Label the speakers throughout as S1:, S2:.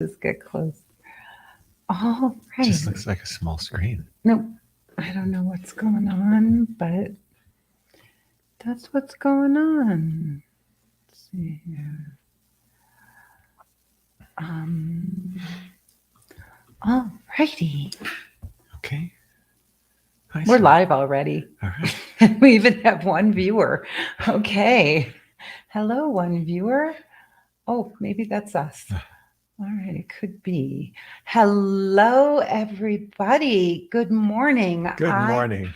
S1: Just get close. All
S2: Just
S1: right.
S2: looks like a small screen.
S1: No, I don't know what's going on, but that's what's going on. Let's see here. All righty.
S2: Okay. Hi,
S1: We're
S2: sir.
S1: live already.
S2: All right.
S1: We even have one viewer. Okay. Hello, one viewer. Oh, maybe that's us. All right, it could be. Hello, everybody. Good morning.
S2: Good morning.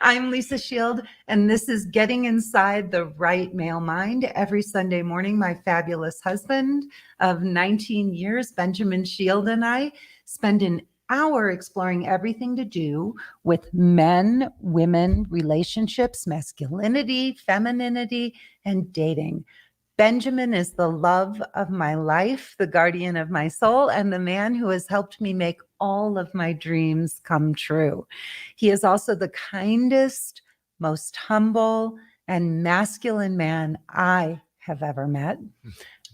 S1: I'm Lisa Shield, and this is Getting Inside the Right Male Mind. Every Sunday morning, my fabulous husband of 19 years, Benjamin Shield, and I spend an hour exploring everything to do with men, women, relationships, masculinity, femininity, and dating. Benjamin is the love of my life, the guardian of my soul, and the man who has helped me make all of my dreams come true. He is also the kindest, most humble, and masculine man I have ever met.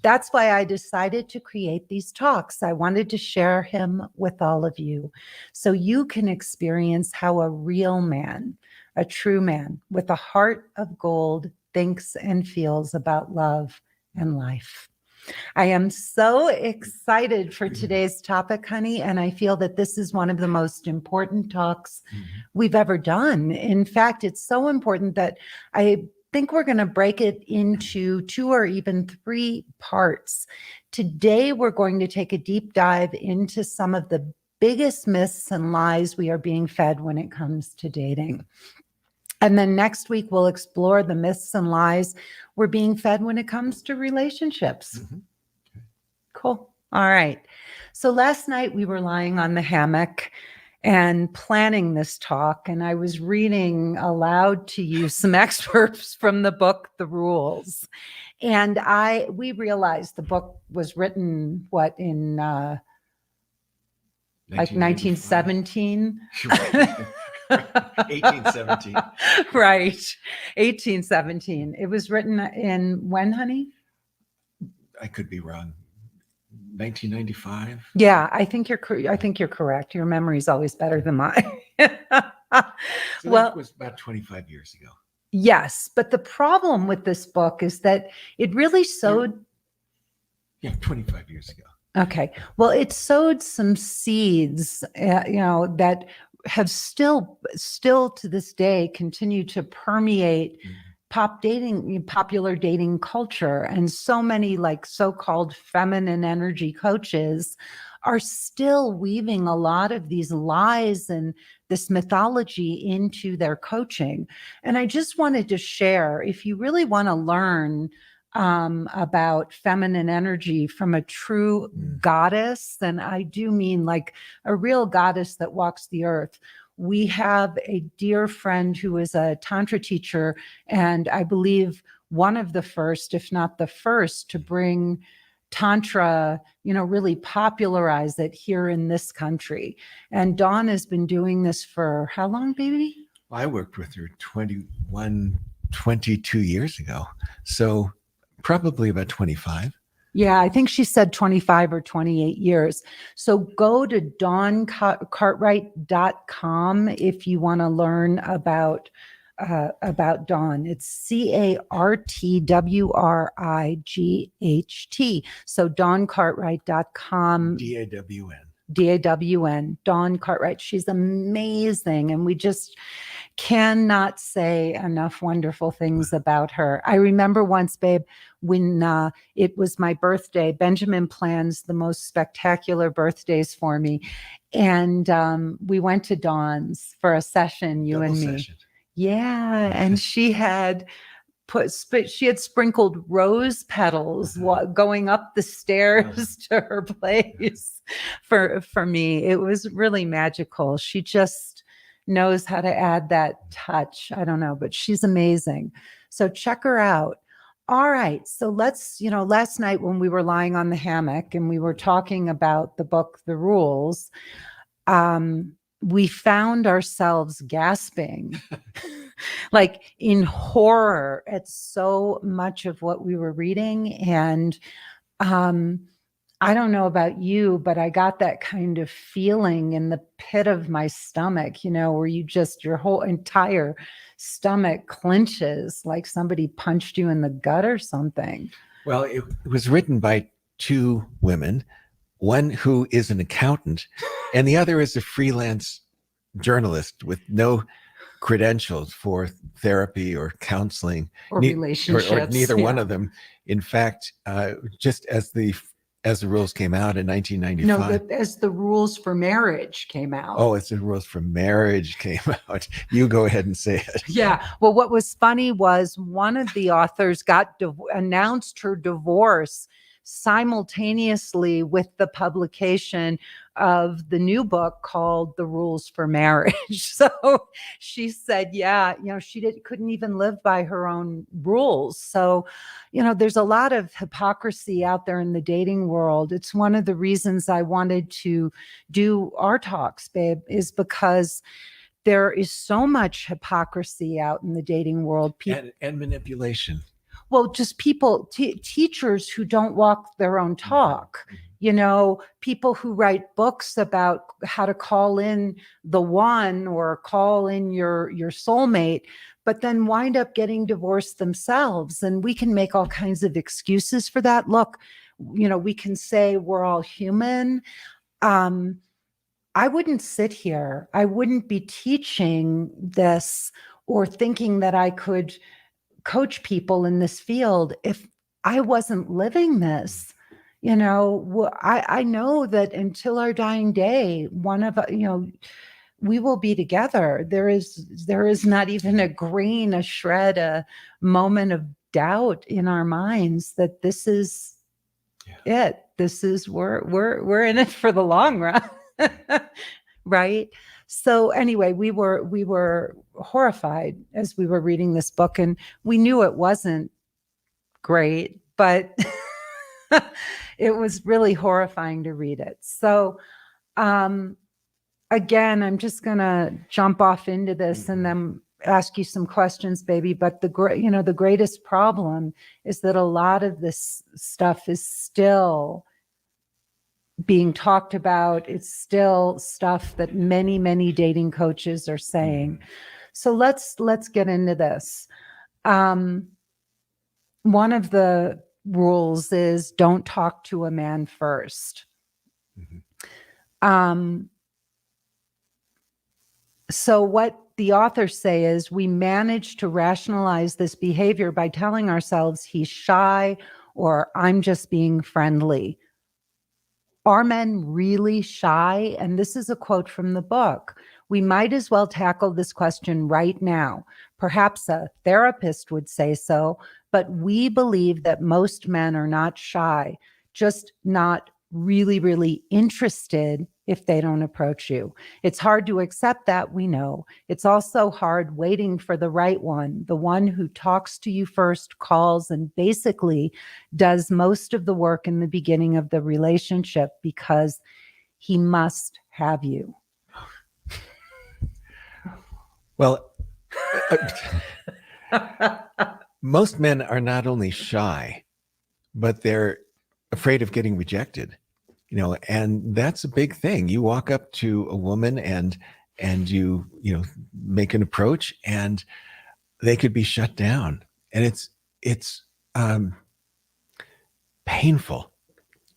S1: That's why I decided to create these talks. I wanted to share him with all of you so you can experience how a real man, a true man with a heart of gold, thinks and feels about love and life. I am so excited for today's topic, honey, and I feel that this is one of the most important talks we've ever done. In fact, it's so important that I think we're going to break it into 2 or even 3 parts. Today, we're going to take a deep dive into some of the biggest myths and lies we are being fed when it comes to dating. And then next week, we'll explore the myths and lies we're being fed when it comes to relationships. Cool. All right. So last night we were lying on the hammock and planning this talk, and I was reading aloud to you some excerpts from the book, The Rules. And we realized the book was written, in like 1917?
S2: 1817.
S1: Right. 1817. It was written in when, honey?
S2: I could be wrong. 1995.
S1: Yeah, I think you're correct. Your memory is always better than mine.
S2: So
S1: Well,
S2: that was about 25 years ago.
S1: yes, but the problem with this book is that it really sowed.
S2: Yeah, 25 years ago.
S1: Okay, well, it sowed some seeds, that have still to this day continue to permeate popular dating culture. And so many like so-called feminine energy coaches are still weaving a lot of these lies and this mythology into their coaching. And I just wanted to share, if you really want to learn about feminine energy from a true goddess, and I do mean like a real goddess that walks the earth. We have a dear friend who is a Tantra teacher, and I believe one of the first, if not the first, to bring Tantra, really popularize it here in this country. And Dawn has been doing this for how long, baby?
S2: I worked with her 22 years ago. So probably about 25.
S1: Yeah, I think she said 25 or 28 years. So go to dawncartwright.com if you want to learn about Dawn. It's CARTWRIGHT. So dawncartwright.com.
S2: DAWN.
S1: DAWN, Dawn Cartwright. She's amazing. And we just cannot say enough wonderful things about her. I remember once, babe, when it was my birthday, Benjamin plans the most spectacular birthdays for me. And we went to Dawn's for a session, you
S2: Double
S1: and me.
S2: session.
S1: Yeah. And she had sprinkled rose petals going up the stairs to her place for me. It was really magical. She just knows how to add that touch. I don't know, but she's amazing. So check her out. All right. So let's, last night when we were lying on the hammock and we were talking about the book, The Rules, we found ourselves gasping, like in horror at so much of what we were reading. And I don't know about you, but I got that kind of feeling in the pit of my stomach, where your whole entire stomach clenches like somebody punched you in the gut or something.
S2: Well, it was written by two women, one who is an accountant, and the other is a freelance journalist with no credentials for therapy or counseling
S1: Or relationships.
S2: or neither one
S1: Yeah.
S2: of them. In fact, just as the rules came out in 1995.
S1: No, as the rules for marriage came out.
S2: Oh, it's the rules for marriage came out. You go ahead and say it.
S1: Yeah. Well, what was funny was one of the authors announced her divorce simultaneously with the publication of the new book called The Rules for Marriage. So she said, yeah, she couldn't even live by her own rules. So, there's a lot of hypocrisy out there in the dating world. It's one of the reasons I wanted to do our talks, babe, is because there is so much hypocrisy out in the dating world.
S2: And manipulation.
S1: Well, just people, teachers who don't walk their own talk, people who write books about how to call in the one or call in your soulmate, but then wind up getting divorced themselves. And we can make all kinds of excuses for that. Look, we can say we're all human. I wouldn't sit here. I wouldn't be teaching this or thinking that I could coach people in this field if I wasn't living this. I know that until our dying day, one of we will be together. There is not even a grain, a shred, a moment of doubt in our minds that this is it. This is we're in it for the long run. Right. So anyway, we were horrified as we were reading this book, and we knew it wasn't great, but it was really horrifying to read it. So again, I'm just gonna jump off into this and then ask you some questions, baby. But the greatest problem is that a lot of this stuff is still being talked about. It's still stuff that many, many dating coaches are saying. So let's get into this. One of the rules is don't talk to a man first. So what the authors say is we manage to rationalize this behavior by telling ourselves he's shy or I'm just being friendly. Are men really shy? And this is a quote from the book. We might as well tackle this question right now. Perhaps a therapist would say so, but we believe that most men are not shy, just not really, really interested if they don't approach you. It's hard to accept that, we know. It's also hard waiting for the right one, the one who talks to you first, calls, and basically does most of the work in the beginning of the relationship because he must have you.
S2: Well, most men are not only shy, but they're afraid of getting rejected, and that's a big thing. You walk up to a woman and you make an approach and they could be shut down, and it's painful.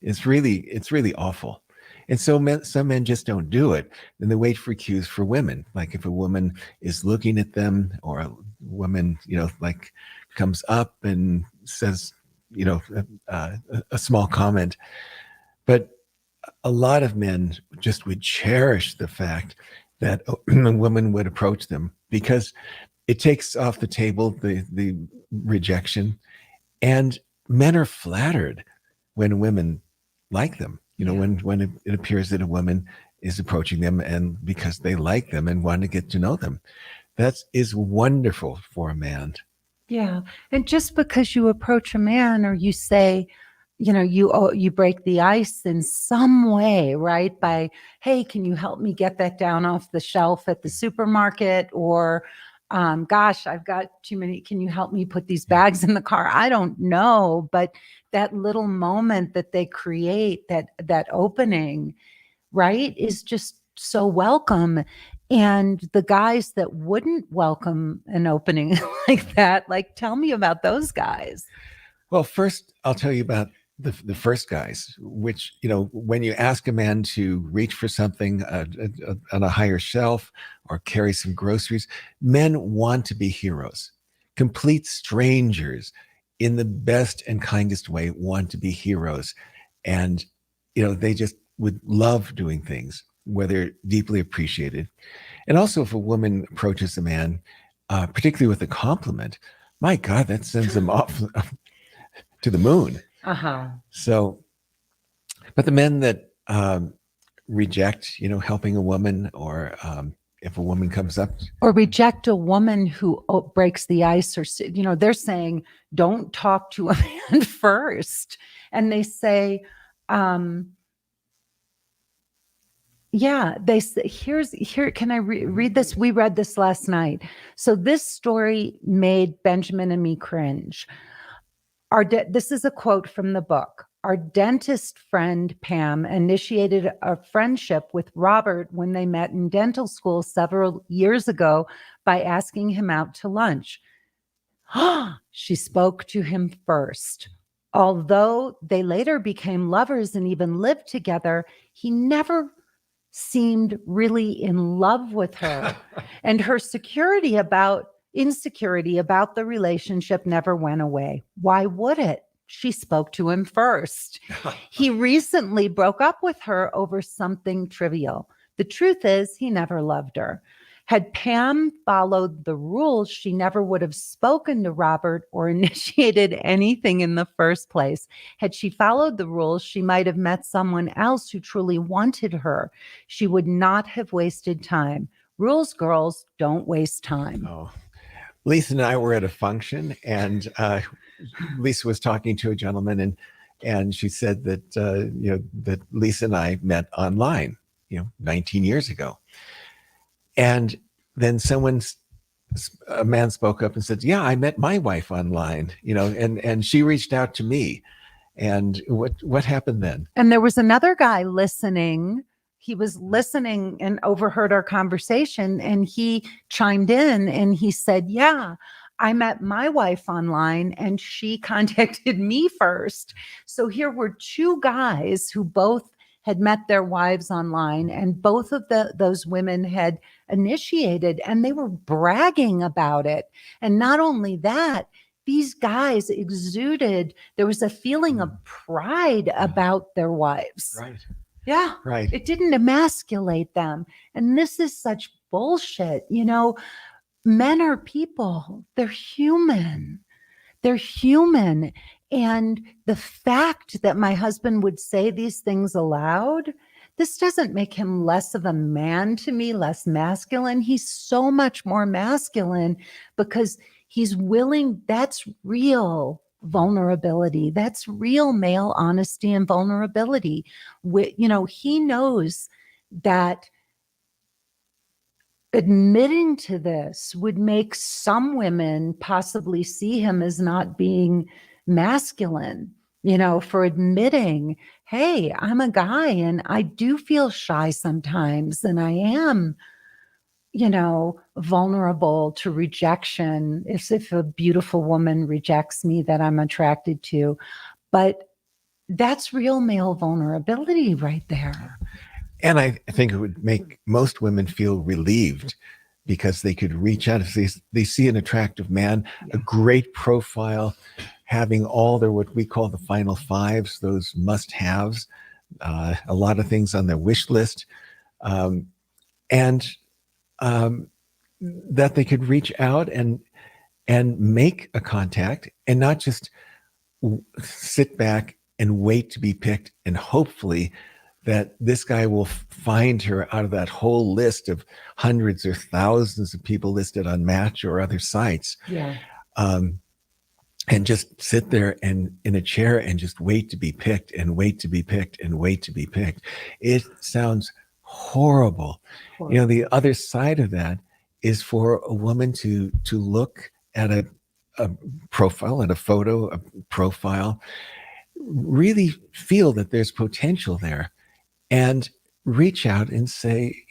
S2: It's really awful. And so some men just don't do it. And they wait for cues for women. Like if a woman is looking at them, or a woman, comes up and says, a small comment. But a lot of men just would cherish the fact that a woman would approach them, because it takes off the table the rejection. And men are flattered when women like them. When it appears that a woman is approaching them and because they like them and want to get to know them. That is wonderful for a man.
S1: Yeah. And just because you approach a man or you say, you break the ice in some way, right? By, hey, can you help me get that down off the shelf at the supermarket? Or, gosh, I've got too many. Can you help me put these bags in the car? I don't know. But that little moment that they create, that opening, right, is just so welcome. And the guys that wouldn't welcome an opening like that, like, tell me about those guys.
S2: Well, first, I'll tell you about the first guys, which, when you ask a man to reach for something on a higher shelf or carry some groceries, men want to be heroes. Complete strangers, in the best and kindest way, want to be heroes. And, they just would love doing things where they're deeply appreciated. And also, if a woman approaches a man, particularly with a compliment, my God, that sends them off to the moon. So, but the men that reject, helping a woman, or if a woman comes up,
S1: or reject a woman who breaks the ice, or, they're saying, don't talk to a man first. And they say, yeah, they say, here, can I read this? We read this last night. So this story made Benjamin and me cringe. This is a quote from the book. Our dentist friend Pam initiated a friendship with Robert when they met in dental school several years ago by asking him out to lunch. She spoke to him first. Although they later became lovers and even lived together, he never seemed really in love with her. And her insecurity about the relationship never went away. Why would it? She spoke to him first. He recently broke up with her over something trivial. The truth is, he never loved her. Had Pam followed the rules, she never would have spoken to Robert or initiated anything in the first place. Had she followed the rules, she might have met someone else who truly wanted her. She would not have wasted time. Rules girls don't waste time.
S2: Oh. Lisa and I were at a function, and Lisa was talking to a gentleman, and she said that that Lisa and I met online, 19 years ago. And then a man spoke up and said, "Yeah, I met my wife online, and she reached out to me." And what happened then?
S1: And there was another guy listening. He was listening and overheard our conversation, and he chimed in and he said, "Yeah, I met my wife online and she contacted me first." So here were two guys who both had met their wives online, and both of those women had initiated, and they were bragging about it. And not only that, these guys exuded, there was a feeling of pride about their wives.
S2: Right.
S1: Yeah.
S2: Right.
S1: It didn't emasculate them. And this is such bullshit. Men are people. They're human. They're human. And the fact that my husband would say these things aloud, this doesn't make him less of a man to me, less masculine. He's so much more masculine because he's willing. That's real vulnerability. That's real male honesty and vulnerability. He knows that admitting to this would make some women possibly see him as not being masculine, for admitting, hey, I'm a guy and I do feel shy sometimes, and I am, vulnerable to rejection if a beautiful woman rejects me that I'm attracted to. But that's real male vulnerability right there.
S2: And I think it would make most women feel relieved because they could reach out if they see an attractive man, a great profile, having all their what we call the final fives, those must-haves, a lot of things on their wish list, and that they could reach out and make a contact and not just sit back and wait to be picked, and hopefully that this guy will find her out of that whole list of hundreds or thousands of people listed on Match or other sites.
S1: Yeah.
S2: And just sit there and in a chair and just wait to be picked and wait to be picked and wait to be picked. It sounds horrible. The other side of that is for a woman to look at a profile, at a photo, a profile, really feel that there's potential there, and reach out and say,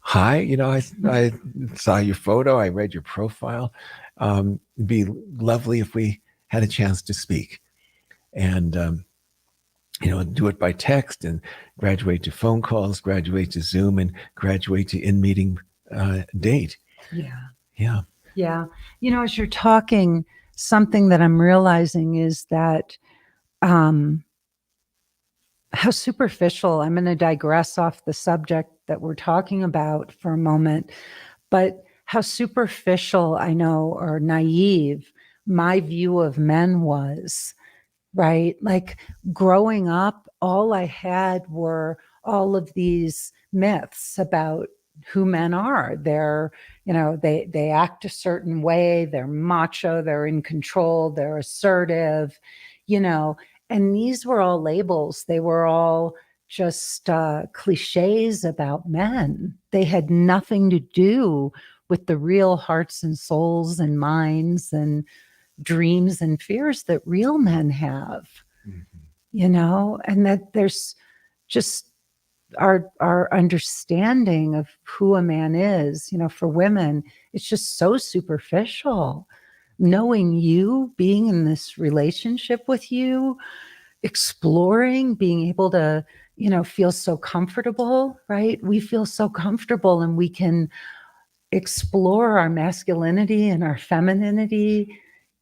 S2: hi, I saw your photo, I read your profile. It'd be lovely if we had a chance to speak. And do it by text, and graduate to phone calls, graduate to Zoom, and graduate to in-meeting date.
S1: Yeah.
S2: Yeah.
S1: Yeah. As you're talking, something that I'm realizing is that how superficial, I'm going to digress off the subject that we're talking about for a moment, but how superficial I know, or naive, my view of men was, right? Like growing up, all I had were all of these myths about who men are. They're, they act a certain way, they're macho, they're in control, they're assertive, you know, and these were all labels. They were all just cliches about men. They had nothing to do with the real hearts and souls and minds and dreams and fears that real men have, and that there's just our understanding of who a man is, for women, it's just so superficial. Knowing you, being in this relationship with you, exploring, being able to, feel so comfortable, right? We feel so comfortable and we can explore our masculinity and our femininity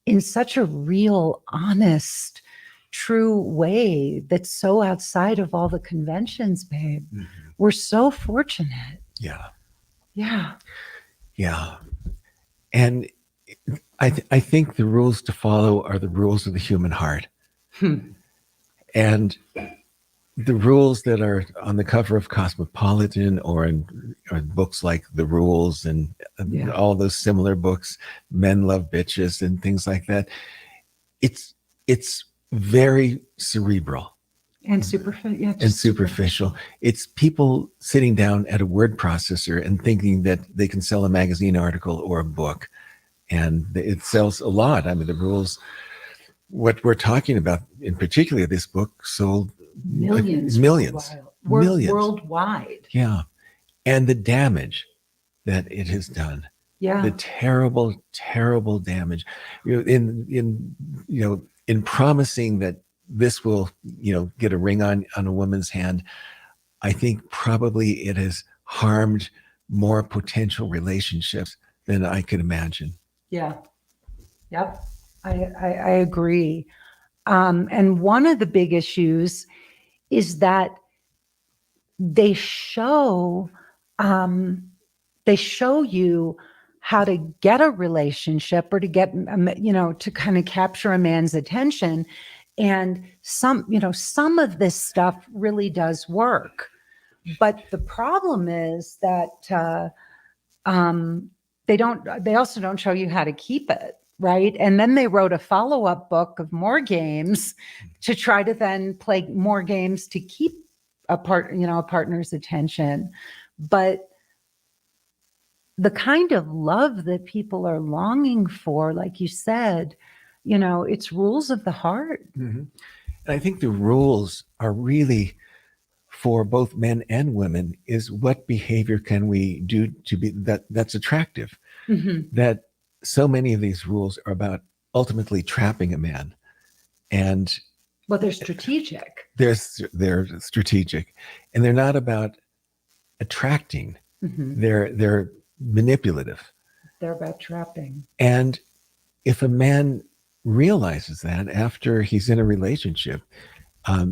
S1: in such a real, honest, true way that's so outside of all the conventions, babe.
S2: Mhm.
S1: We're so fortunate.
S2: Yeah.
S1: Yeah.
S2: Yeah. And I think the rules to follow are the rules of the human heart. And the rules that are on the cover of Cosmopolitan, or in books like The Rules, and
S1: Yeah.
S2: all those similar books, Men Love Bitches and things like that, it's very cerebral
S1: And superficial. Yeah,
S2: and
S1: just
S2: superficial. It's people sitting down at a word processor and thinking that they can sell a magazine article or a book, and it sells a lot. I mean, the rules, what we're talking about in particular, this book sold
S1: Millions.
S2: millions.
S1: Worldwide.
S2: Yeah. And the damage that it has done,
S1: Yeah.
S2: the terrible, terrible damage, in promising that this will, get a ring on a woman's hand. I think probably it has harmed more potential relationships than I could imagine.
S1: Yeah. Yep. I agree. And one of the big issues is that they show you how to get a relationship, or to get, to kind of capture a man's attention. And some of this stuff really does work. But the problem is that they also don't show you how to keep it. Right. And then they wrote a follow-up book of more games to try to then play more games to keep a partner's attention. But the kind of love that people are longing for, like you said, it's rules of the heart.
S2: Mm-hmm. And I think the rules are really for both men and women is, what behavior can we do to be that's attractive?
S1: Mm-hmm.
S2: That so many of these rules are about ultimately trapping a man. And
S1: well, they're strategic.
S2: They're strategic, and they're not about attracting.
S1: Mm-hmm.
S2: They're manipulative.
S1: They're about trapping.
S2: And if a man realizes that after he's in a relationship,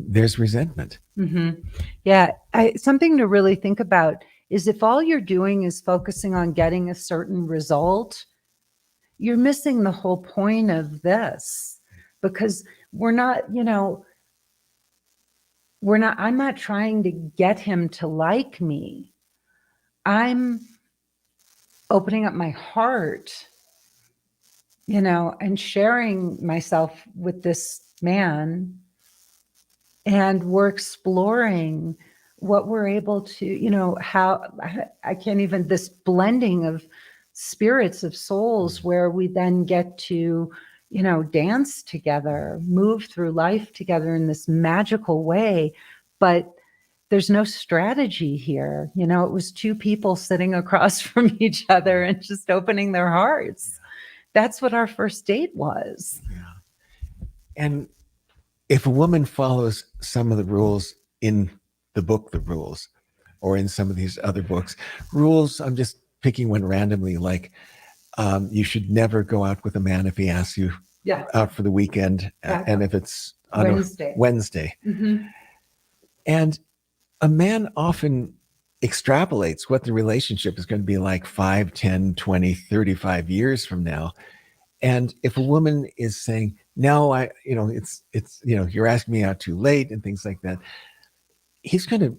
S2: there's resentment.
S1: Mm-hmm. Yeah. Something to really think about is, if all you're doing is focusing on getting a certain result, you're missing the whole point of this, because I'm not trying to get him to like me. I'm opening up my heart, and sharing myself with this man. And we're exploring what we're able to, how I can't even, this blending of spirits of souls where we then get to, dance together, move through life together in this magical way. But there's no strategy here. It was two people sitting across from each other and just opening their hearts. That's what our first date was.
S2: Yeah. And if a woman follows some of the rules in the book, The Rules, or in some of these other books, rules, I'm just picking one randomly, like you should never go out with a man if he asks you out for the weekend, and if it's on Wednesday.
S1: Mm-hmm.
S2: And a man often extrapolates what the relationship is going to be like 5, 10, 20, 35 years from now. And if a woman is saying, no, it's you're asking me out too late and things like that, he's going to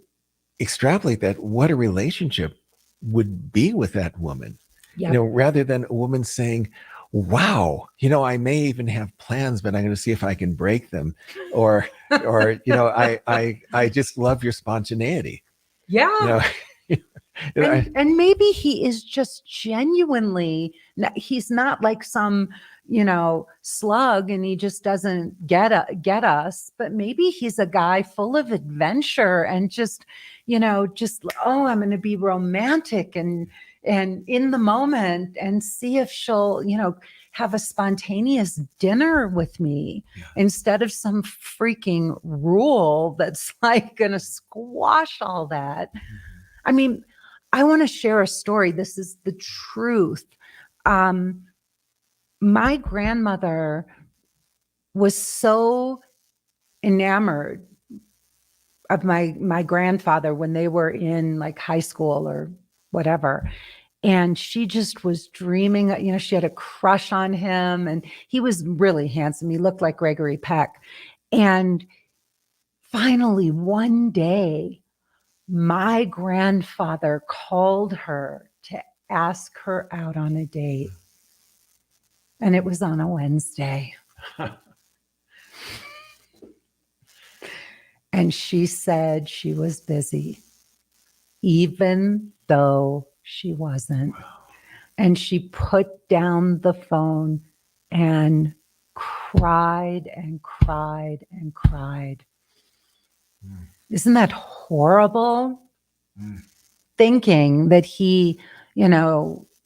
S2: extrapolate that what a relationship would be with that woman.
S1: Yep.
S2: Rather than a woman saying, wow, I may even have plans, but I'm going to see if I can break them, or I just love your spontaneity.
S1: Yeah. And maybe he is just genuinely, he's not like some, slug and he just doesn't get us, but maybe he's a guy full of adventure and just, oh, I'm going to be romantic and in the moment and see if she'll, have a spontaneous dinner with me instead of some freaking rule that's like going to squash all that. I mean, I want to share a story. This is the truth. My grandmother was so enamored of my grandfather when they were in like high school or whatever. And she just was dreaming, she had a crush on him and he was really handsome. He looked like Gregory Peck. And finally, one day, my grandfather called her to ask her out on a date. And it was on a Wednesday. And she said she was busy, even though she wasn't. And she put down the phone and cried and cried and cried. Isn't that horrible? Thinking that he,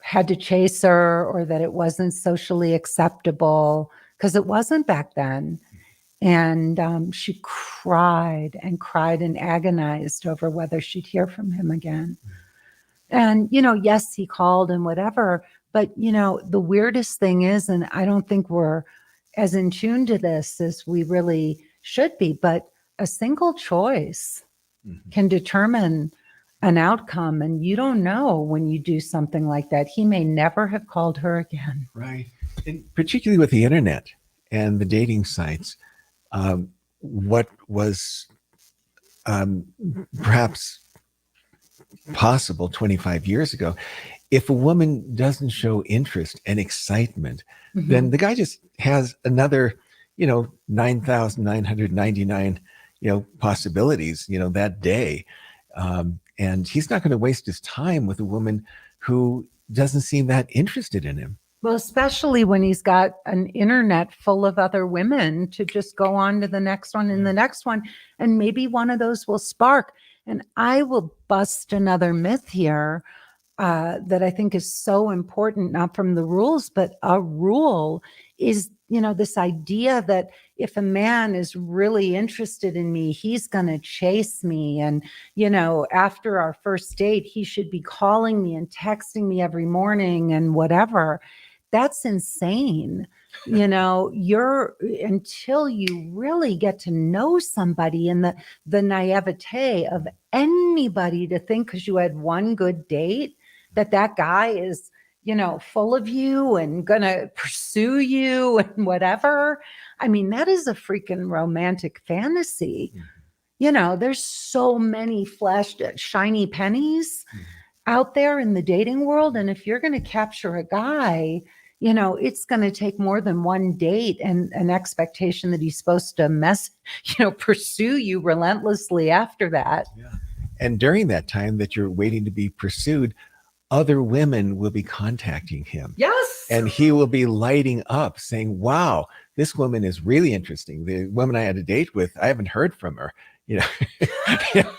S1: had to chase her or that it wasn't socially acceptable, because it wasn't back then. And she cried and cried and agonized over whether she'd hear from him again. And, yes, he called and whatever, but, the weirdest thing is, and I don't think we're as in tune to this as we really should be, but a single choice can determine an outcome. And you don't know when you do something like that. He may never have called her again.
S2: Right. And particularly with the internet and the dating sites, what was perhaps possible 25 years ago, if a woman doesn't show interest and excitement, then the guy just has another, 9,999, possibilities, that day. And he's not going to waste his time with a woman who doesn't seem that interested in him.
S1: Well, especially when he's got an internet full of other women to just go on to the next one and the next one. And maybe one of those will spark. And I will bust another myth here that I think is so important, not from the rules, but a rule is, this idea that if a man is really interested in me, he's going to chase me. And, after our first date, he should be calling me and texting me every morning and whatever. That's insane. Until you really get to know somebody, and the naivete of anybody to think because you had one good date that guy is, full of you and gonna pursue you and whatever. I mean, that is a freaking romantic fantasy. There's so many flashed shiny pennies out there in the dating world. And if you're going to capture a guy, it's going to take more than one date and an expectation that he's supposed to pursue you relentlessly after that.
S2: Yeah. And during that time that you're waiting to be pursued, other women will be contacting him.
S1: Yes.
S2: And he will be lighting up saying, wow, this woman is really interesting. The woman I had a date with, I haven't heard from her. You know,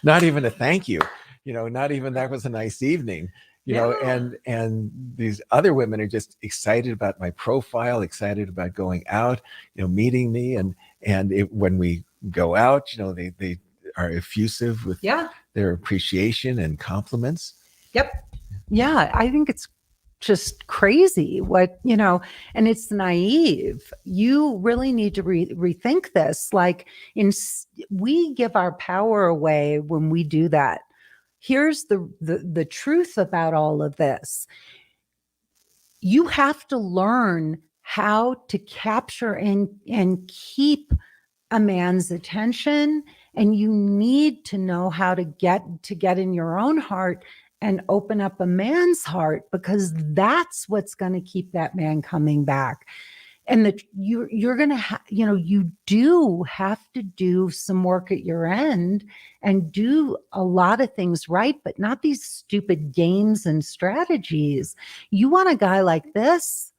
S2: not even a thank you, not even that was a nice evening, and these other women are just excited about my profile, excited about going out, meeting me. When we go out, they are effusive with their appreciation and compliments.
S1: Yep. Yeah. I think it's just crazy and it's naive. You really need to rethink this. Like we give our power away when we do that. Here's the truth about all of this. You have to learn how to capture and keep a man's attention, and you need to know how to get in your own heart and open up a man's heart, because that's what's going to keep that man coming back. And you're going to you do have to do some work at your end and do a lot of things right, but not these stupid games and strategies. You want a guy like this,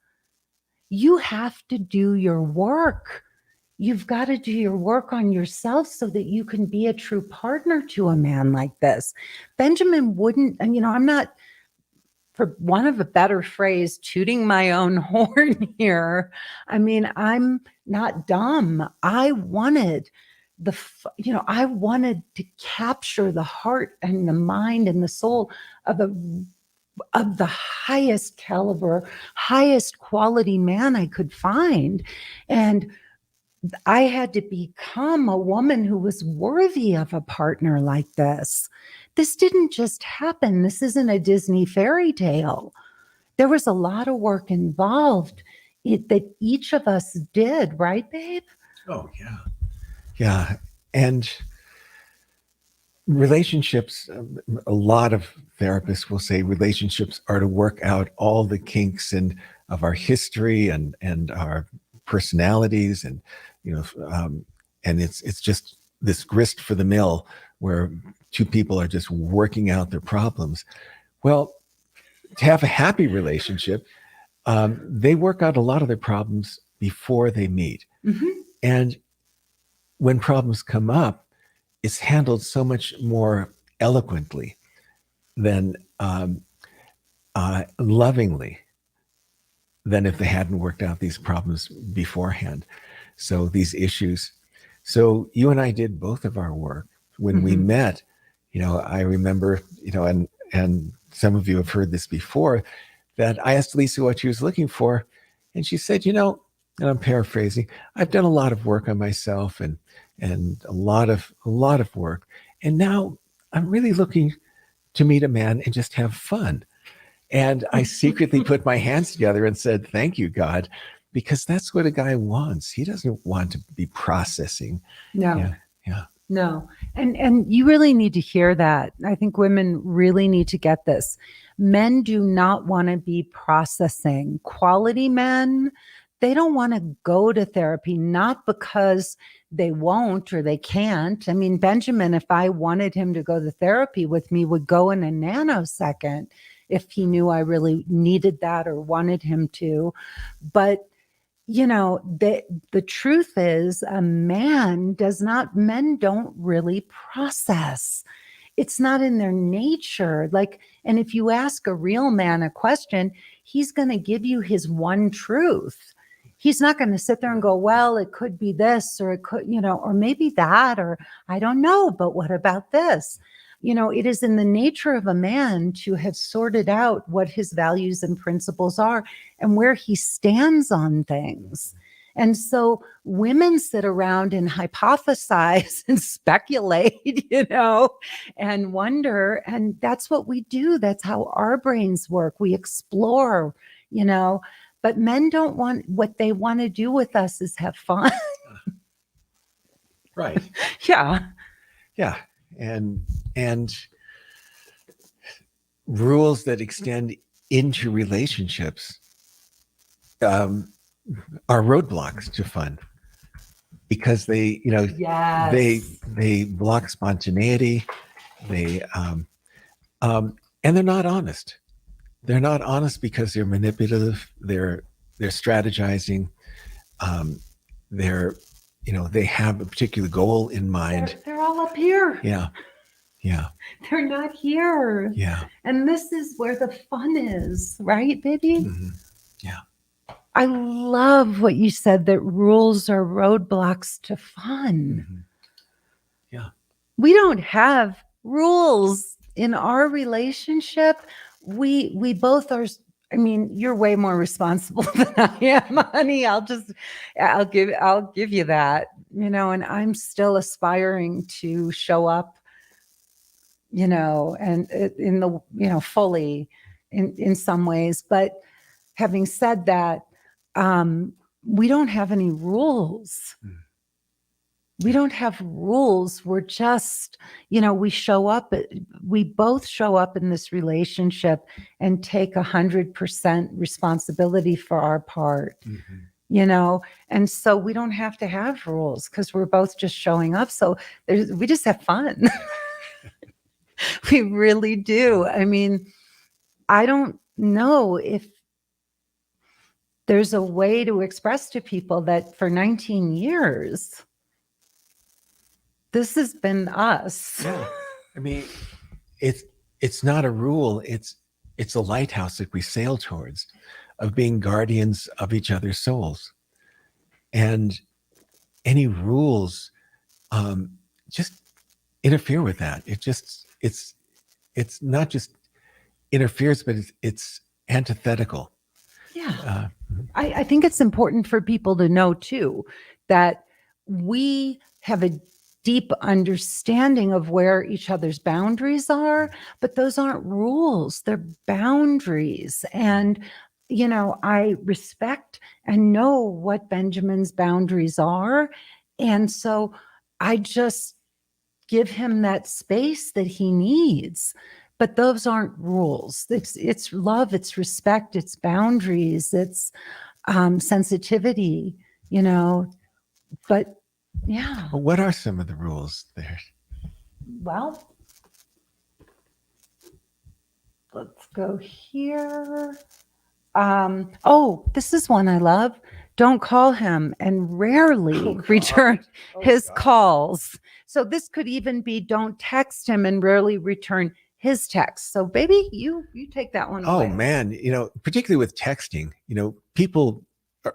S1: you have to do your work. You've got to do your work on yourself so that you can be a true partner to a man like this. Benjamin wouldn't, and I'm not, for want of a better phrase, tooting my own horn here. I mean, I'm not dumb. I wanted I wanted to capture the heart and the mind and the soul of the highest caliber, highest quality man I could find. And I had to become a woman who was worthy of a partner like this. This didn't just happen. This isn't a Disney fairy tale. There was a lot of work involved that each of us did, right, babe?
S2: Oh, yeah. Yeah. And relationships, a lot of therapists will say relationships are to work out all the kinks of our history and our personalities, and and it's just this grist for the mill where two people are just working out their problems. Well, to have a happy relationship, they work out a lot of their problems before they meet.
S1: Mm-hmm.
S2: And when problems come up, it's handled so much more eloquently than lovingly than if they hadn't worked out these problems beforehand. So these issues. So you and I did both of our work when we met. I remember, and some of you have heard this before, that I asked Lisa what she was looking for, and she said, and I'm paraphrasing, I've done a lot of work on myself and a lot of work, and now I'm really looking to meet a man and just have fun. And I secretly put my hands together and said, thank you, God, because that's what a guy wants. He doesn't want to be processing.
S1: No.
S2: Yeah.
S1: No. And you really need to hear that. I think women really need to get this. Men do not want to be processing. Quality men, they don't want to go to therapy, not because they won't or they can't. I mean, Benjamin, if I wanted him to go to therapy with me, would go in a nanosecond if he knew I really needed that or wanted him to. But the truth is, men don't really process. It's not in their nature. And if you ask a real man a question, he's going to give you his one truth. He's not going to sit there and go, well, it could be this, or it could, or maybe that, or I don't know, but what about this? It is in the nature of a man to have sorted out what his values and principles are and where he stands on things. And so women sit around and hypothesize and speculate, and wonder. And that's what we do. That's how our brains work. We explore, but men don't want, what they want to do with us is have fun.
S2: Right.
S1: Yeah.
S2: Yeah. And rules that extend into relationships are roadblocks to fun, because they,
S1: Yes.
S2: they block spontaneity. They and they're not honest. They're not honest because they're manipulative. They're strategizing. Um, they're, they have a particular goal in mind.
S1: They're all up here.
S2: Yeah. Yeah.
S1: They're not here.
S2: Yeah.
S1: And this is where the fun is, right, baby?
S2: Mm-hmm. Yeah.
S1: I love what you said, that rules are roadblocks to fun.
S2: Mm-hmm. Yeah.
S1: We don't have rules in our relationship. We both are. I mean, you're way more responsible than I am, honey. I'll give you that, and I'm still aspiring to show up, and in the, fully in some ways. But having said that, we don't have any rules. We don't have rules. We're just, we both show up in this relationship and take 100% responsibility for our part, and so we don't have to have rules because we're both just showing up. So we just have fun. We really do. I mean, I don't know if there's a way to express to people that for 19 years, this has been us.
S2: Yeah. I mean, it's not a rule. It's a lighthouse that we sail towards, of being guardians of each other's souls. And any rules just interfere with that. It's not just interferes, but it's antithetical.
S1: Yeah. I think it's important for people to know too, that we have a deep understanding of where each other's boundaries are, but those aren't rules, they're boundaries. And, I respect and know what Benjamin's boundaries are. And so I just give him that space that he needs. But those aren't rules. It's love, it's respect, it's boundaries, it's sensitivity, but yeah.
S2: Well, what are some of the rules there?
S1: Well, let's go here. This is one I love. Don't call him and rarely return his calls. So this could even be don't text him and rarely return his text. So baby, you take that one away.
S2: Oh man, particularly with texting, people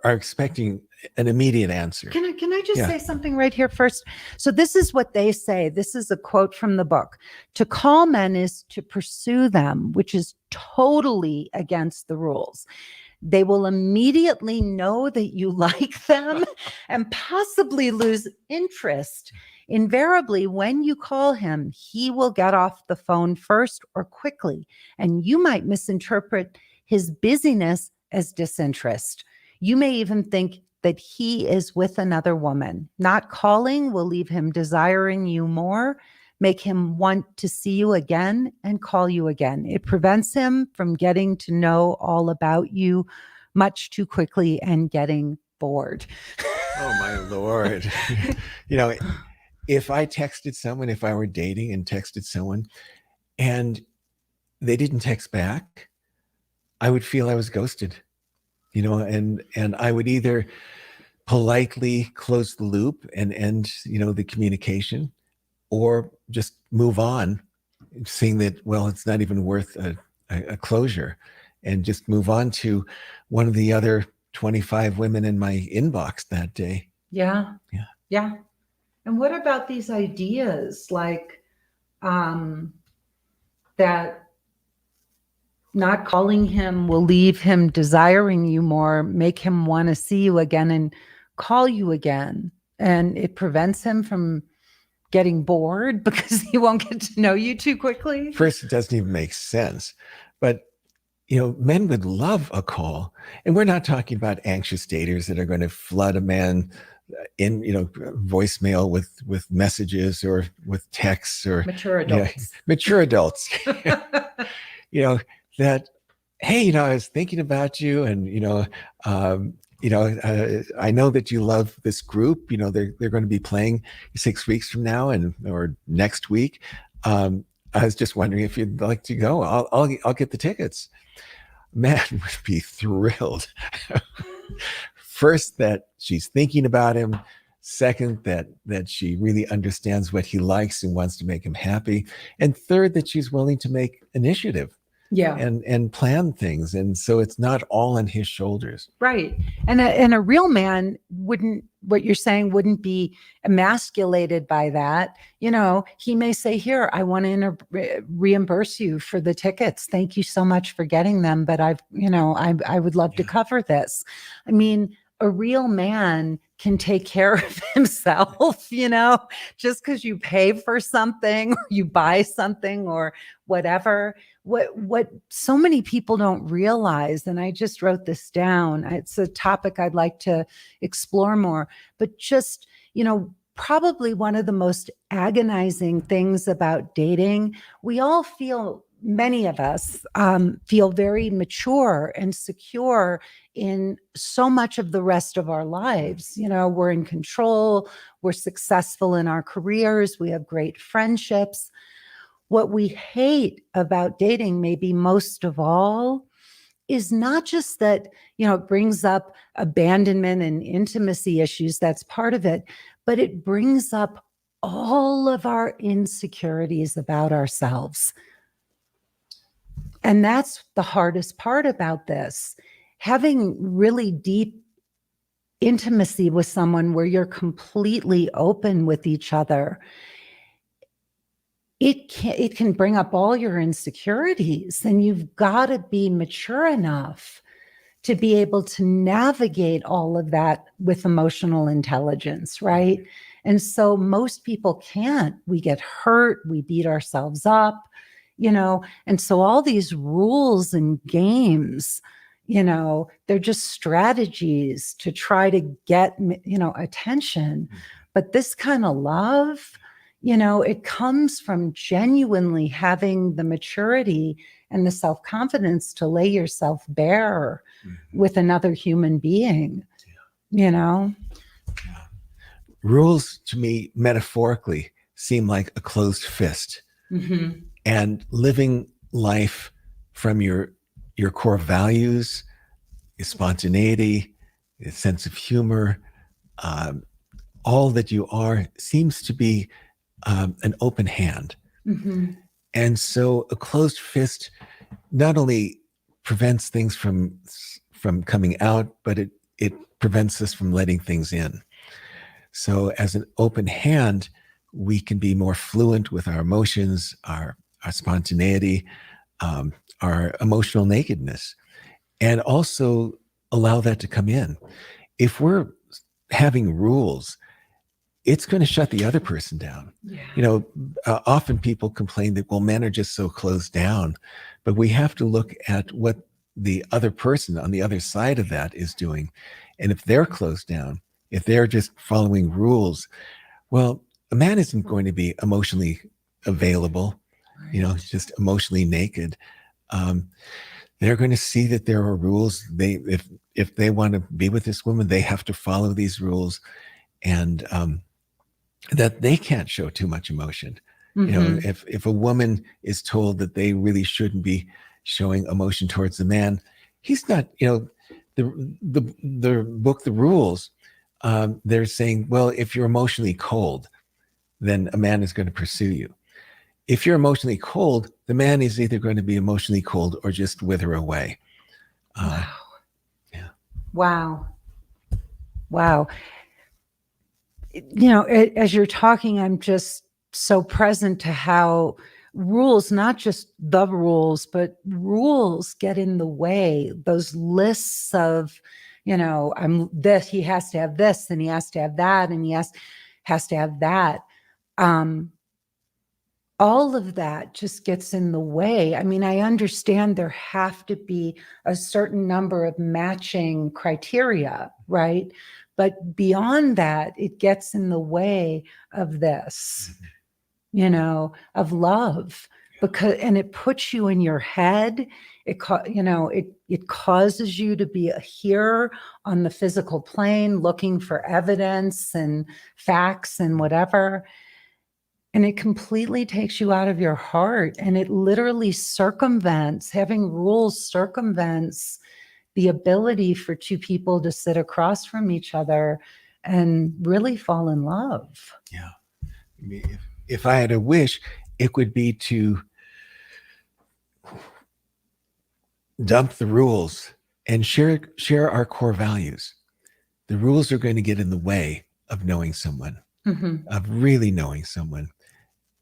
S2: are expecting an immediate answer.
S1: Can I just say something right here first? So this is what they say. This is a quote from the book. To call men is to pursue them, which is totally against the rules. They will immediately know that you like them and possibly lose interest. Invariably, when you call him, he will get off the phone first or quickly, and you might misinterpret his busyness as disinterest. You may even think that he is with another woman. Not calling will leave him desiring you more, make him want to see you again and call you again. It prevents him from getting to know all about you much too quickly and getting bored.
S2: Oh my Lord. If I texted someone, if I were dating and texted someone and they didn't text back, I would feel I was ghosted, and I would either politely close the loop and end, the communication, or just move on, seeing that, well, it's not even worth a closure, and just move on to one of the other 25 women in my inbox that day.
S1: Yeah. And what about these ideas like that not calling him will leave him desiring you more, make him want to see you again and call you again, and it prevents him from getting bored because he won't get to know you too quickly?
S2: First, it doesn't even make sense. But men would love a call, and we're not talking about anxious daters that are going to flood a man in voicemail with messages or with texts, or
S1: mature adults.
S2: Mature adults. That, hey, I was thinking about you, and I know that you love this group. They're going to be playing 6 weeks from now or next week. I was just wondering if you'd like to go. I'll get the tickets. Man would be thrilled. First, that she's thinking about him. Second, that she really understands what he likes and wants to make him happy. And third, that she's willing to make initiative
S1: Yeah.
S2: and plan things. And so it's not all on his shoulders.
S1: Right. And a real man wouldn't, what you're saying, wouldn't be emasculated by that. You know, he may say, here, I want to reimburse you for the tickets. Thank you so much for getting them. But I would love to cover this. I mean, a real man can take care of himself, just because you pay for something or you buy something or whatever. What so many people don't realize, and I just wrote this down, it's a topic I'd like to explore more, but just, probably one of the most agonizing things about dating, we all feel, many of us feel very mature and secure in so much of the rest of our lives. We're in control, we're successful in our careers, we have great friendships. What we hate about dating, maybe most of all, is not just that, it brings up abandonment and intimacy issues, that's part of it, but it brings up all of our insecurities about ourselves. And that's the hardest part about this. Having really deep intimacy with someone where you're completely open with each other, it can bring up all your insecurities, and you've got to be mature enough to be able to navigate all of that with emotional intelligence, right? And so most people can't. We get hurt, we beat ourselves up, and so all these rules and games, they're just strategies to try to get, attention. But this kind of love, it comes from genuinely having the maturity and the self-confidence to lay yourself bare with another human being,
S2: Rules to me, metaphorically, seem like a closed fist.
S1: Mm-hmm.
S2: And living life from your core values, your spontaneity, your sense of humor, all that you are seems to be an open hand.
S1: Mm-hmm.
S2: And so a closed fist not only prevents things from coming out, but it prevents us from letting things in. So as an open hand, we can be more fluent with our emotions, our spontaneity, our emotional nakedness, and also allow that to come in. If we're having rules, it's going to shut the other person down. Yeah. Often people complain that, well, men are just so closed down, but we have to look at what the other person on the other side of that is doing. And if they're closed down, if they're just following rules, well, a man isn't going to be emotionally available, just emotionally naked. They're going to see that there are rules. If they want to be with this woman, they have to follow these rules, and that they can't show too much emotion. Mm-hmm. If a woman is told that they really shouldn't be showing emotion towards the man, he's not. The book, The Rules, they're saying, well, if you're emotionally cold, then a man is going to pursue you. If you're emotionally cold, the man is either going to be emotionally cold or just wither away.
S1: Wow.
S2: Yeah.
S1: Wow. As you're talking, I'm just so present to how rules, not just the rules, but rules get in the way. Those lists of, I'm this, he has to have this, and he has to have that, and he has to have that. All of that just gets in the way. I mean, I understand there have to be a certain number of matching criteria, right? But beyond that, it gets in the way of this, of love, and it puts you in your head. It causes you to be here on the physical plane, looking for evidence and facts and whatever. And it completely takes you out of your heart. And it literally circumvents, having rules circumvents the ability for two people to sit across from each other and really fall in love.
S2: Yeah. I mean, if I had a wish, it would be to dump the rules and share our core values. The rules are going to get in the way of knowing someone, of really knowing someone.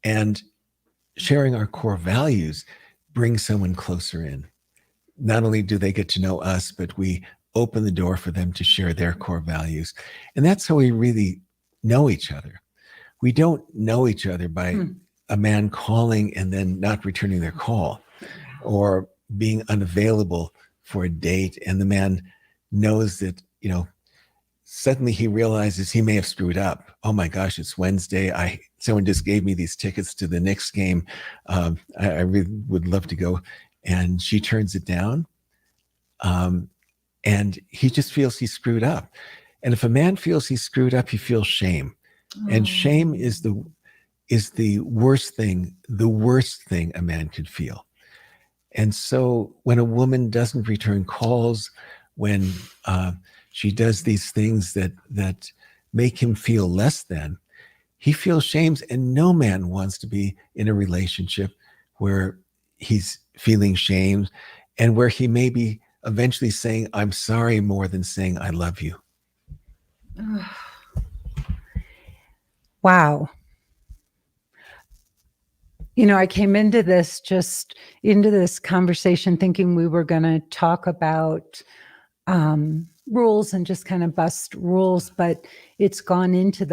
S2: And sharing our core values brings someone closer in. Not only do they get to know us, but we open the door for them to share their core values. And that's how we really know each other. We don't know each other by a man calling and then not returning their call, or being unavailable for a date. And the man knows that, suddenly he realizes he may have screwed up. Oh my gosh, it's Wednesday. Someone just gave me these tickets to the Knicks game. I really would love to go. And she turns it down. And he just feels he screwed up. And if a man feels he screwed up, he feels shame. And shame is the worst thing a man could feel. And so when a woman doesn't return calls, when she does these things that make him feel less than, he feels shamed. And no man wants to be in a relationship where he's feeling shamed and where he may be eventually saying, I'm sorry, more than saying, I love you.
S1: Wow. I came into this conversation thinking we were going to talk about rules and just kind of bust rules, but it's gone into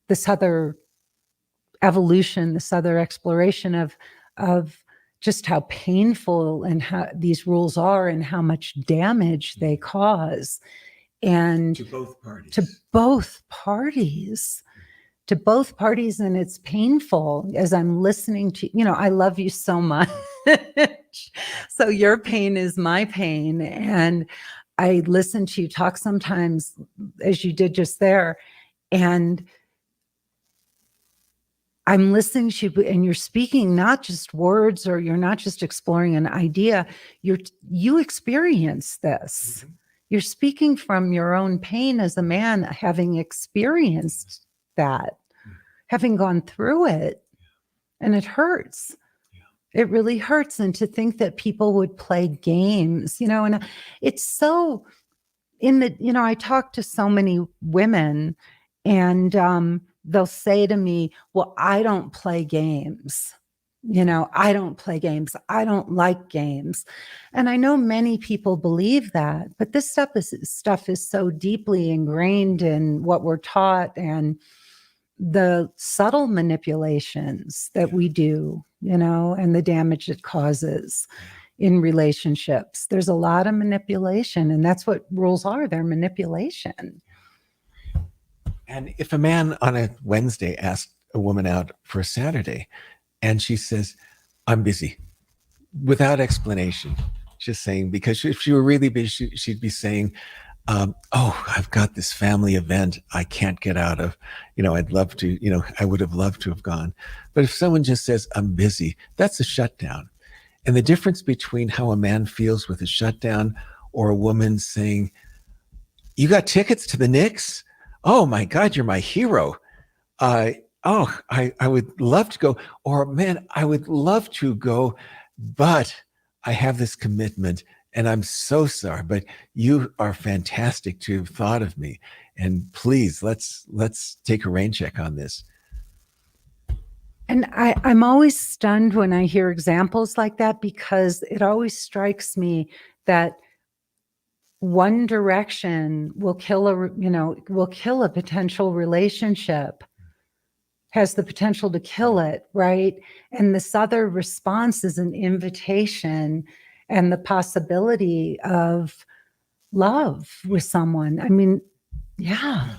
S1: this other evolution, this other exploration of just how painful and how these rules are and how much damage they cause. And
S2: to both parties. And it's painful as I'm listening to, I love you so much. So your pain is my pain. And I listen to you talk sometimes, as you did just there, and I'm listening to you, and you're speaking not just words, or you're not just exploring an idea. You experience this. You're speaking from your own pain as a man, having experienced that, having gone through it, and it hurts. It really hurts. And to think that people would play games, and it's so I talk to so many women, and they'll say to me, well, I don't play games. I don't play games. I don't like games. And I know many people believe that, but this stuff is so deeply ingrained in what we're taught, and the subtle manipulations that we do, and the damage it causes in relationships. There's a lot of manipulation, and that's what rules are. They're manipulation. And if a man on a Wednesday asks a woman out for a Saturday, and she says, I'm busy, without explanation, just saying, because if she were really busy, she'd be saying, I've got this family event I can't get out of. I'd love to, I would have loved to have gone. But if someone just says, I'm busy, that's a shutdown. And the difference between how a man feels with a shutdown or a woman saying, you got tickets to the Knicks? Oh my God, you're my hero. I would love to go. Or, man, I would love to go, but I have this commitment and I'm so sorry, but you are fantastic to have thought of me. And please, let's take a rain check on this.
S1: And I'm always stunned when I hear examples like that, because it always strikes me that one direction will kill a potential relationship, has the potential to kill it, right? And this other response is an invitation and the possibility of love with someone. I mean, yeah.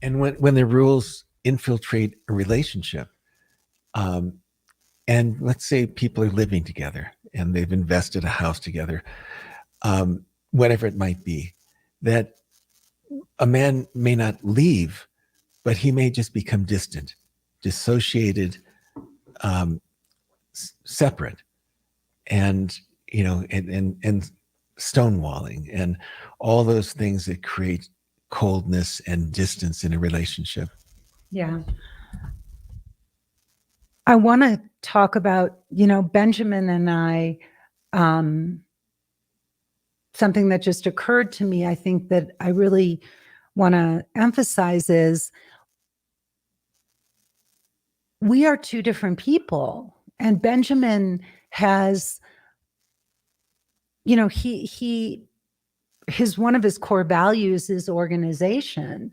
S2: And when the rules infiltrate a relationship, and let's say people are living together and they've invested a house together, whatever it might be, that a man may not leave, but he may just become distant dissociated, separate, and and stonewalling and all those things that create coldness and distance in a relationship.
S1: Yeah. I want to talk about, Benjamin and I, something that just occurred to me, I think that I really want to emphasize is we are two different people. And Benjamin has, his one of his core values is organization,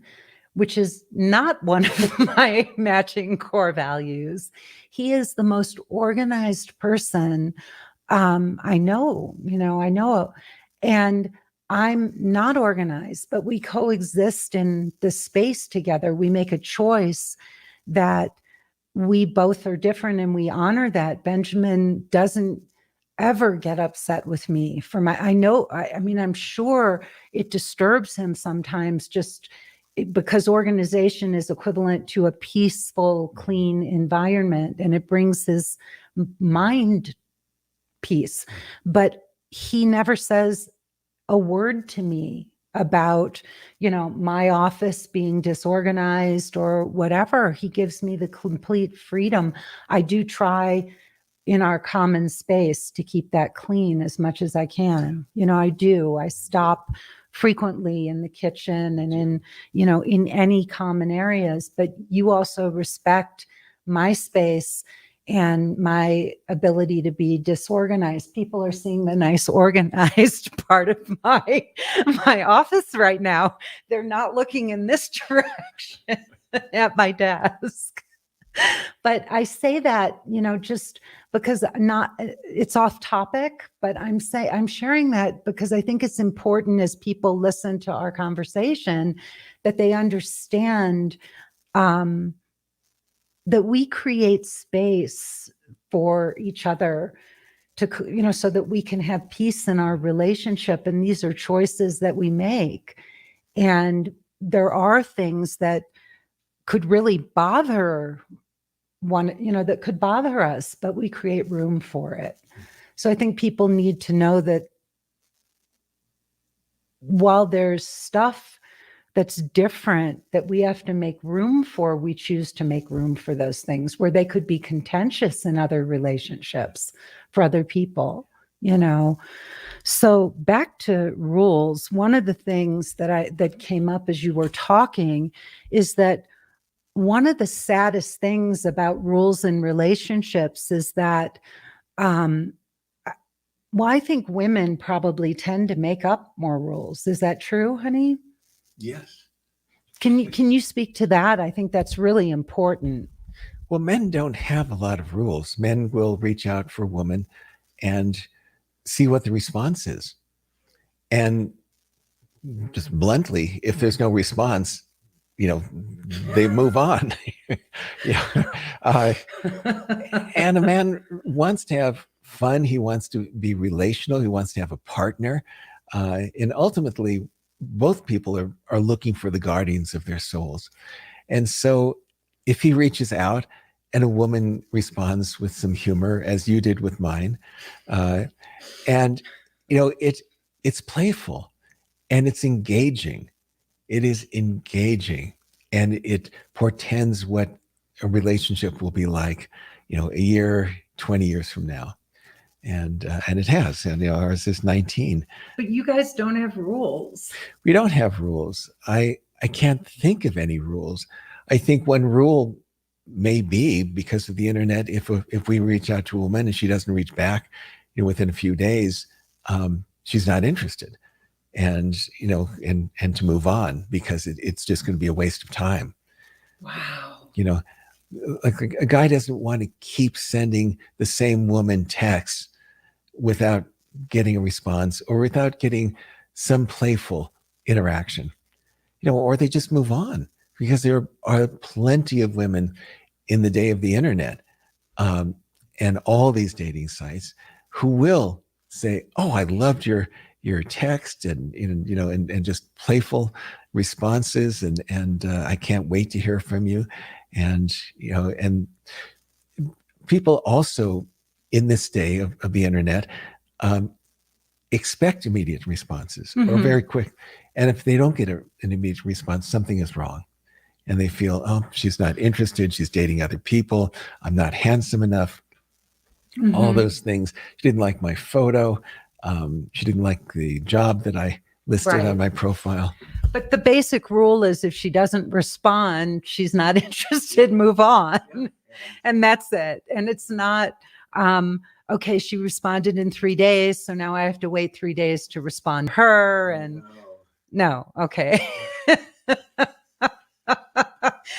S1: which is not one of my matching core values. He is the most organized person I know, and I'm not organized, but we coexist in this space together. We make a choice that we both are different and we honor that. Benjamin doesn't ever get upset with me for I'm sure it disturbs him sometimes just because organization is equivalent to a peaceful, clean environment, and it brings his mind peace. But he never says a word to me about, my office being disorganized or whatever. He gives me the complete freedom. I do try in our common space to keep that clean as much as I can. I do. I stop frequently in the kitchen and in any common areas, but you also respect my space and my ability to be disorganized. People are seeing the nice organized part of my office right now. They're not looking in this direction at my desk. But I say that, just because it's off topic, but I'm sharing that because I think it's important as people listen to our conversation that they understand that we create space for each other to, so that we can have peace in our relationship. And these are choices that we make. And there are things that could really bother that could bother us, but we create room for it. So I think people need to know that while there's stuff that's different that we have to make room for, we choose to make room for those things where they could be contentious in other relationships for other people, So back to rules. One of the things that came up as you were talking is that one of the saddest things about rules in relationships is that, I think women probably tend to make up more rules. Is that true, honey?
S2: Yes.
S1: Can you speak to that? I think that's really important.
S2: Well, men don't have a lot of rules. Men will reach out for a woman and see what the response is. And just bluntly, if there's no response, they move on. And a man wants to have fun. He wants to be relational. He wants to have a partner. And ultimately, both people are looking for the guardians of their souls. And so if he reaches out and a woman responds with some humor, as you did with mine, and, it's playful and it's engaging. It is engaging, and it portends what a relationship will be like, a year, 20 years from now. And it has, and ours is 19.
S1: But you guys don't have rules.
S2: We don't have rules. I can't think of any rules. I think one rule may be because of the internet. If we reach out to a woman and she doesn't reach back, within a few days, she's not interested, and and to move on because it's just going to be a waste of time.
S1: Wow.
S2: Like a guy doesn't want to keep sending the same woman texts without getting a response or without getting some playful interaction, or they just move on because there are plenty of women in the day of the internet and all these dating sites who will say, "Oh, I loved your text and just playful responses and I can't wait to hear from you." And, and people also in this day of the internet expect immediate responses or
S1: Mhm.
S2: very quick. And if they don't get an immediate response, something is wrong. And they feel, oh, she's not interested. She's dating other people. I'm not handsome enough. All
S1: Mhm.
S2: those things. She didn't like my photo. She didn't like the job that I listed
S1: Right.
S2: on my profile.
S1: But the basic rule is if she doesn't respond, she's not interested, move on. And that's it. And it's not, okay, she responded in 3 days. So now I have to wait 3 days to respond to her. And no, okay.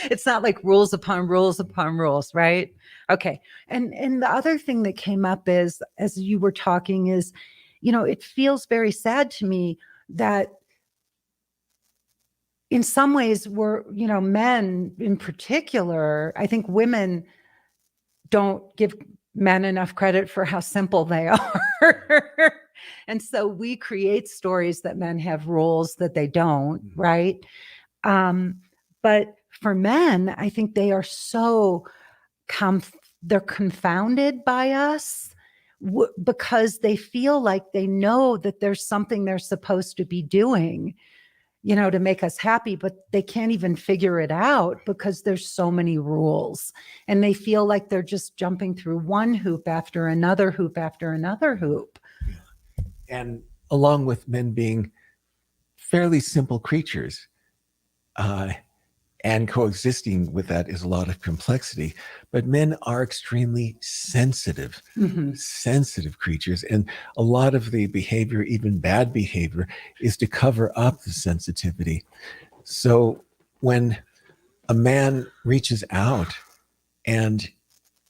S1: It's not like rules upon rules upon rules, right? Okay. And the other thing that came up is as you were talking is, it feels very sad to me that in some ways we're, men in particular, I think women don't give men enough credit for how simple they are. And so we create stories that men have rules that they don't, right? Um, but for men, I think they are so they're confounded by us because they feel like they know that there's something they're supposed to be doing, to make us happy, but they can't even figure it out because there's so many rules. And they feel like they're just jumping through one hoop after another hoop after another hoop.
S2: And along with men being fairly simple creatures, and coexisting with that is a lot of complexity. But men are extremely sensitive, sensitive creatures. And a lot of the behavior, even bad behavior, is to cover up the sensitivity. So when a man reaches out and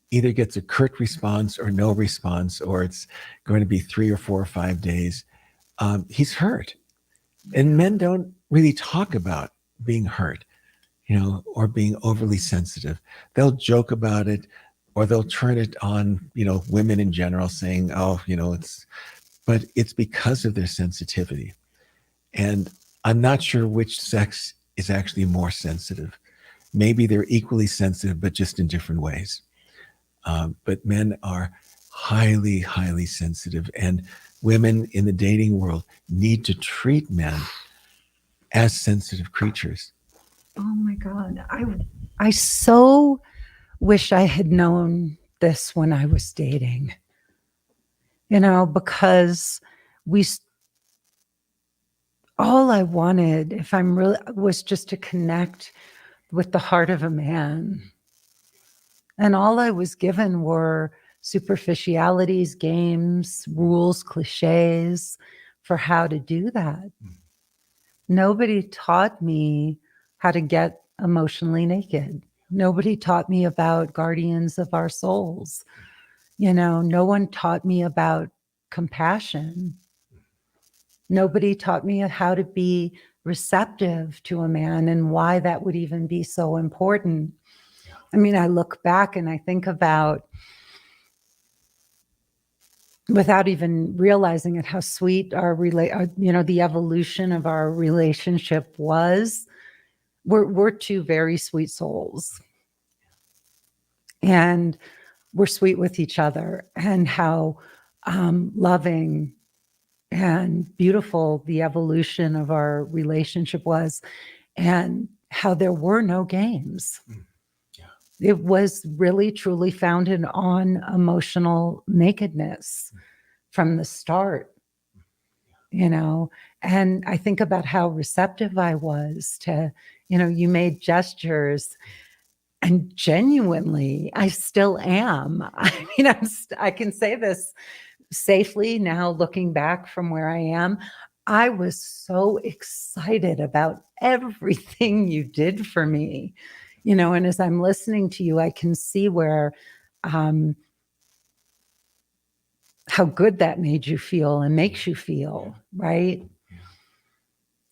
S2: either gets a curt response or no response, or it's going to be 3 or 4 or 5 days, he's hurt. And men don't really talk about being hurt, or being overly sensitive. They'll joke about it, or they'll turn it on, women in general, saying, oh, but it's because of their sensitivity. And I'm not sure which sex is actually more sensitive. Maybe they're equally sensitive, but just in different ways. But men are highly, highly sensitive, and women in the dating world need to treat men as sensitive creatures.
S1: Oh my God. I so wish I had known this when I was dating, because all I wanted, if I'm really, was just to connect with the heart of a man. And all I was given were superficialities, games, rules, cliches for how to do that. Nobody taught me how to get emotionally naked. Nobody taught me about guardians of our souls. No one taught me about compassion. Nobody taught me how to be receptive to a man and why that would even be so important. I mean, I look back and I think about, without even realizing it, how sweet the evolution of our relationship was. We're two very sweet souls, and we're sweet with each other, and how loving and beautiful the evolution of our relationship was, and how there were no games. It was really truly founded on emotional nakedness from the start, and I think about how receptive I was to, you made gestures, and genuinely, I still am. I mean, I can say this safely now, looking back from where I am. I was so excited about everything you did for me, and as I'm listening to you, I can see where, how good that made you feel and makes you feel, right?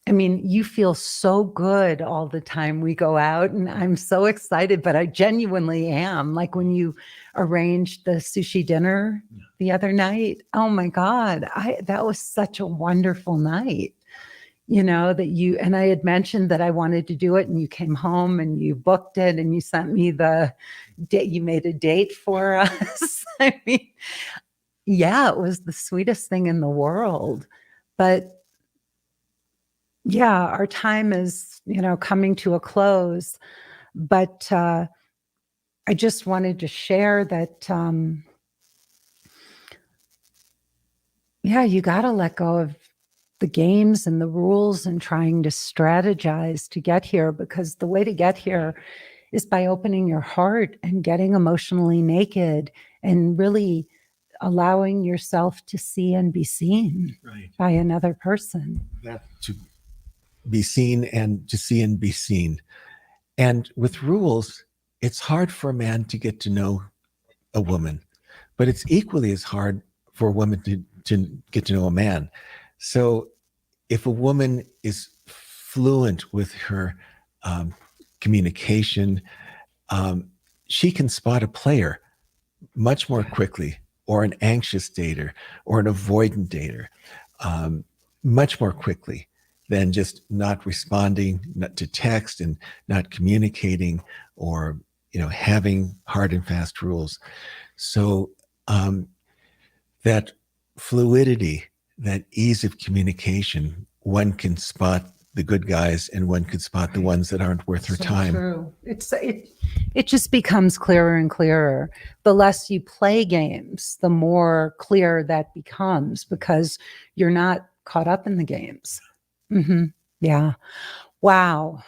S1: I mean, you feel so good all the time we go out, and I'm so excited, but I genuinely am. Like when you arranged the sushi dinner the other night, oh my God, that was such a wonderful night. that you, and I had mentioned that I wanted to do it, and you came home and you booked it and you sent me the date, you made a date for us. I mean, yeah, it was the sweetest thing in the world. But yeah, our time is, coming to a close. But I just wanted to share that, yeah, you got to let go of the games and the rules and trying to strategize to get here, because the way to get here is by opening your heart and getting emotionally naked and really allowing yourself to see and be seen by another person.
S2: That to be seen and to see and be seen. And with rules, it's hard for a man to get to know a woman, but it's equally as hard for a woman to get to know a man. So if a woman is fluent with her communication, she can spot a player much more quickly, or an anxious dater, or an avoidant dater, much more quickly than just not responding to text and not communicating, or having hard and fast rules. So that fluidity, that ease of communication, one can spot the good guys and one could spot the ones that aren't worth her time.
S1: True. It just becomes clearer and clearer. The less you play games, the more clear that becomes, because you're not caught up in the games. Mm-hmm. Yeah. Wow.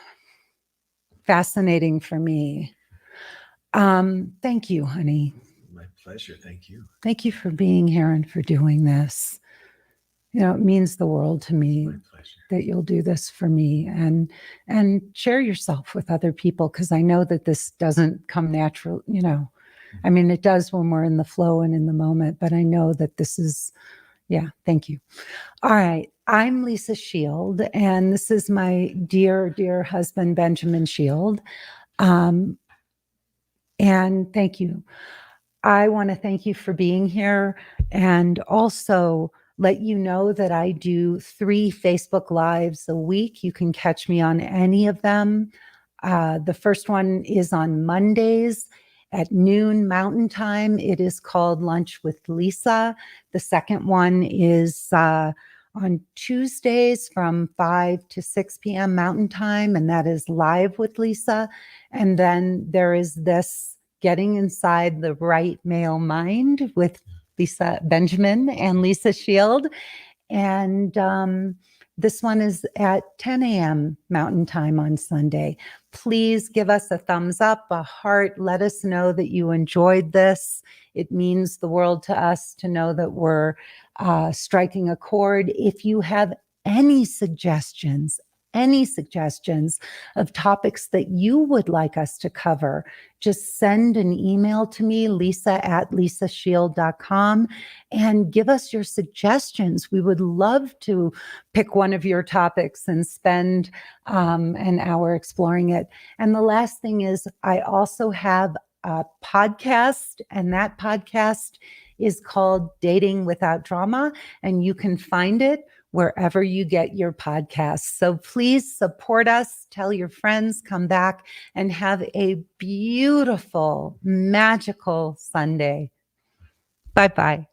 S1: Fascinating for me. Thank you, honey.
S2: My pleasure. Thank you.
S1: Thank you for being here and for doing this. It means the world to me that you'll do this for me, and share yourself with other people, because I know that this doesn't come natural. I mean, it does when we're in the flow and in the moment, but I know that this is, yeah, thank you. All right. I'm Lisa Shield, and this is my dear, dear husband, Benjamin Shield. And thank you. I want to thank you for being here, and also let you know that I do 3 Facebook Lives a week. You can catch me on any of them. The first one is on Mondays at noon Mountain Time. It is called Lunch with Lisa. The second one is on Tuesdays from 5 to 6 p.m. Mountain Time, and that is Live with Lisa. And then there is this Getting Inside the Right Male Mind with Lisa Benjamin and Lisa Shield. And this one is at 10 a.m. Mountain Time on Sunday. Please give us a thumbs up, a heart. Let us know that you enjoyed this. It means the world to us to know that we're striking a chord. If you have any suggestions of topics that you would like us to cover, just send an email to me, lisa@lisashield.com, and give us your suggestions. We would love to pick one of your topics and spend an hour exploring it. And the last thing is, I also have a podcast, and that podcast is called Dating Without Drama, and you can find it wherever you get your podcasts. So please support us, tell your friends, come back, and have a beautiful, magical Sunday. Bye-bye.